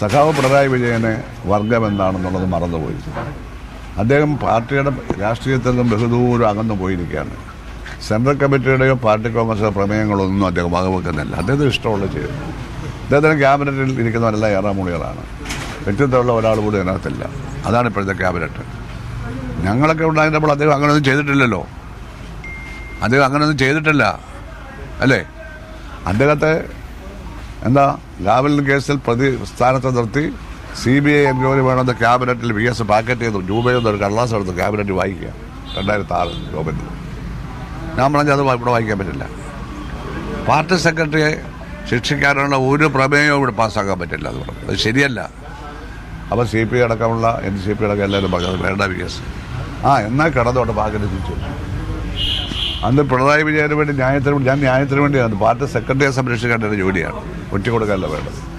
സഖാവ് പിണറായി വിജയന് വർഗം എന്താണെന്നുള്ളത് മറന്നുപോയി. അദ്ദേഹം പാർട്ടിയുടെ രാഷ്ട്രീയത്തിൽ നിന്നും ബഹുദൂരം അകന്നു പോയിരിക്കുകയാണ്. സെൻട്രൽ കമ്മിറ്റിയുടെയോ പാർട്ടി കോൺഗ്രസിലെ പ്രമേയങ്ങളൊന്നും അദ്ദേഹം വകവെക്കുന്നില്ല. അദ്ദേഹത്തിന് ഇഷ്ടമുള്ള ചെയ്യുന്നു. അദ്ദേഹത്തിന് ക്യാബിനറ്റിൽ ഇരിക്കുന്നവരെല്ലാം ഏറാമൂളികളാണ്. വ്യക്തിത്വമുള്ള ഒരാൾ കൂടി അതിനകത്തില്ല. അതാണ് ഇപ്പോഴത്തെ ക്യാബിനറ്റ്. ഞങ്ങളൊക്കെ ഉണ്ടായിരുന്നപ്പോൾ അദ്ദേഹം അങ്ങനെയൊന്നും ചെയ്തിട്ടില്ലല്ലോ. അദ്ദേഹം അങ്ങനെയൊന്നും ചെയ്തിട്ടില്ല അല്ലേ? അദ്ദേഹത്തെ ലാവലിൻ കേസിൽ പ്രതി സ്ഥാനത്ത് നിർത്തി CBI എൻക്വയറി വേണമെന്ന് ക്യാബിനറ്റിൽ VS പാക്കറ്റ് ചെയ്തു. രൂപയൊന്നും ഒരു കടലാസ് എടുത്ത് ക്യാബിനറ്റ് വായിക്കുക. 2006 ഗവൺമെൻറ്. ഞാൻ പറഞ്ഞാൽ അത് ഇവിടെ വായിക്കാൻ പറ്റില്ല. പാർട്ടി സെക്രട്ടറിയെ ശിക്ഷിക്കാനുള്ള ഒരു പ്രമേയവും ഇവിടെ പാസ്സാക്കാൻ പറ്റില്ല. അത് പറഞ്ഞു അത് ശരിയല്ല. അപ്പോൾ CPI അടക്കമുള്ള NCP അടക്കം എല്ലാവരും പറഞ്ഞു അത് വേണ്ട VS. എന്നാൽ കിടന്നോട്ട് പാക്കറ്റ് തിരിച്ചു. അന്ന് പിണറായി വിജയന് വേണ്ടി ഞാൻ ന്യായത്തിന് വേണ്ടിയാണ് പാർട്ടി സെക്രട്ടറിയെ സംരക്ഷിക്കേണ്ട ഒരു ജോലിയാണ്. ഒറ്റ കൊടുക്കാനല്ല വേണ്ടത്.